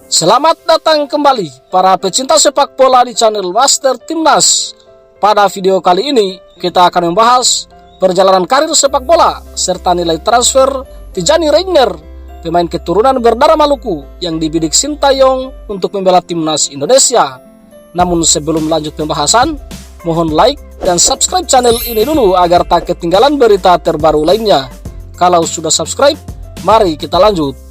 Selamat datang kembali para pecinta sepak bola di channel Master Timnas. Pada video kali ini kita akan membahas perjalanan karir sepak bola serta nilai transfer Tijani Reiner, pemain keturunan berdarah Maluku yang dibidik Sintayong untuk membela timnas Indonesia. Namun sebelum lanjut pembahasan, mohon like dan subscribe channel ini dulu agar tak ketinggalan berita terbaru lainnya. Kalau sudah subscribe, mari kita lanjut.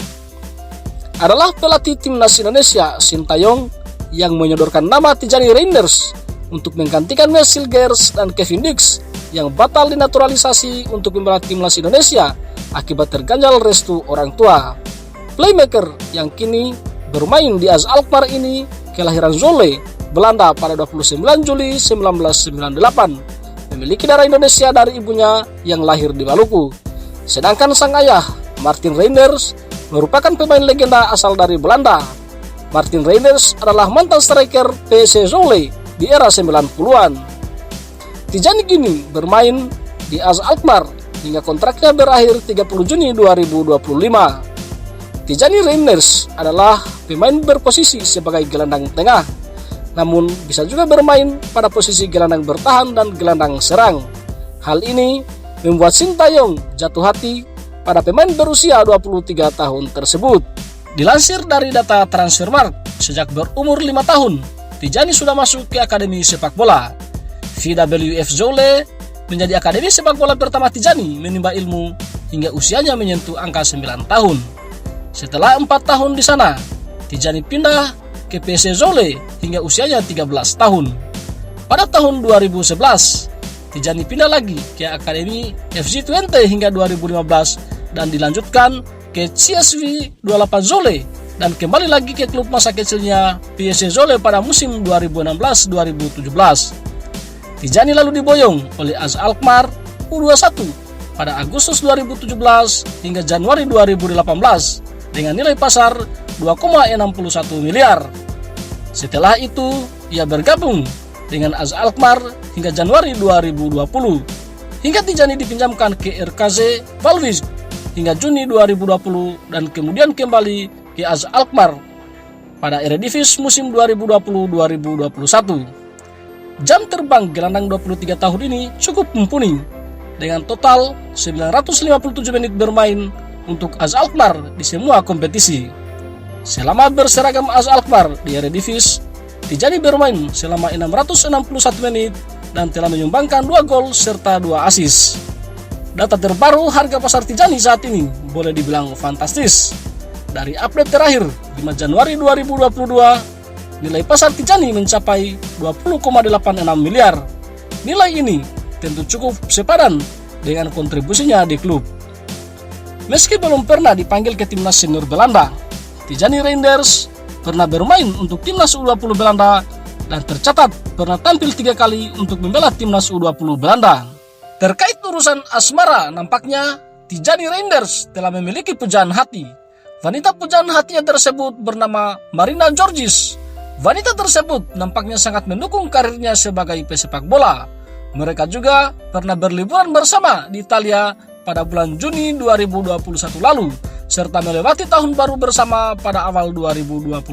Adalah pelatih timnas Indonesia Sintayong yang menyodorkan nama Tijani Reinders untuk menggantikan Marcel Gers dan Kevin Dix yang batal dinaturalisasi untuk membela timnas Indonesia akibat terganjal restu orang tua. Playmaker yang kini bermain di AZ Alkmaar ini kelahiran Zwolle, Belanda pada 29 Juli 1998, memiliki darah Indonesia dari ibunya yang lahir di Maluku. Sedangkan sang ayah, Martin Reinders, merupakan pemain legenda asal dari Belanda. Martin Reinders adalah mantan striker PSV Zwolle di era 90-an. Tijani kini bermain di AZ Alkmaar hingga kontraknya berakhir 30 Juni 2025. Tijani Reinders adalah pemain berposisi sebagai gelandang tengah, namun bisa juga bermain pada posisi gelandang bertahan dan gelandang serang. Hal ini membuat Sintayong jatuh hati pada pemain berusia 23 tahun tersebut. Dilansir dari data Transfermarkt, sejak berumur 5 tahun, Tijani sudah masuk ke Akademi Sepak Bola. VWF Zwolle menjadi akademi sepak bola pertama Tijani menimba ilmu hingga usianya menyentuh angka 9 tahun. Setelah 4 tahun di sana, Tijani pindah ke PSV Zwolle hingga usianya 13 tahun. Pada tahun 2011, Tijani pindah lagi ke Akademi FC Twente hingga 2015 dan dilanjutkan ke CSV 28 Zwolle dan kembali lagi ke klub masa kecilnya PSV Zwolle pada musim 2016-2017. Tijani lalu diboyong oleh AZ Alkmaar U21 pada Agustus 2017 hingga Januari 2018 dengan nilai pasar 2,61 miliar. Setelah itu, ia bergabung dengan AZ Alkmaar hingga Januari 2020. Hingga Tijani dipinjamkan ke RKZ Waalwijk hingga Juni 2020 dan kemudian kembali ke AZ Alkmaar pada Eredivisie musim 2020-2021. Jam terbang gelandang 23 tahun ini cukup mumpuni dengan total 957 menit bermain untuk AZ Alkmaar di semua kompetisi. Selama berseragam AZ Alkmaar di Eredivisie, Tijani bermain selama 661 menit dan telah menyumbangkan 2 gol serta 2 assist. Data terbaru harga pasar Tijani saat ini boleh dibilang fantastis. Dari update terakhir 5 Januari 2022, nilai pasar Tijani mencapai 20,86 miliar. Nilai ini tentu cukup sepadan dengan kontribusinya di klub. Meski belum pernah dipanggil ke timnas senior Belanda, Tijani Reinders pernah bermain untuk timnas U20 Belanda dan tercatat pernah tampil 3 kali untuk membela timnas U20 Belanda. Terkait urusan asmara, nampaknya Tijani Reinders telah memiliki pujaan hati. Wanita pujaan hatinya tersebut bernama Marina Georgis. Wanita tersebut nampaknya sangat mendukung karirnya sebagai pesepak bola. Mereka juga pernah berliburan bersama di Italia pada bulan Juni 2021 lalu, serta melewati tahun baru bersama pada awal 2022.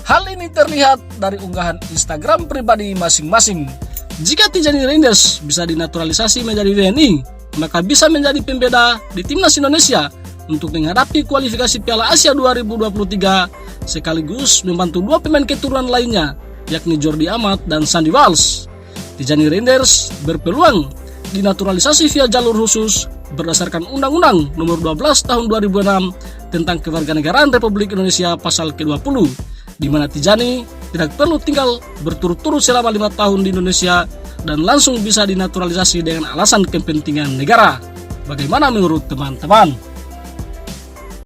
Hal ini terlihat dari unggahan Instagram pribadi masing-masing. Jika Tijani Reinders bisa dinaturalisasi menjadi WNI, maka bisa menjadi pembeda di timnas Indonesia untuk menghadapi kualifikasi Piala Asia 2023 sekaligus membantu 2 pemain keturunan lainnya, yakni Jordi Amat dan Sandy Walsh. Tijani Reinders berpeluang dinaturalisasi via jalur khusus berdasarkan Undang-Undang Nomor 12 Tahun 2006 tentang Kewarganegaraan Republik Indonesia pasal ke-20, di mana Tijani tidak perlu tinggal berturut-turut selama 5 tahun di Indonesia dan langsung bisa dinaturalisasi dengan alasan kepentingan negara. Bagaimana menurut teman-teman?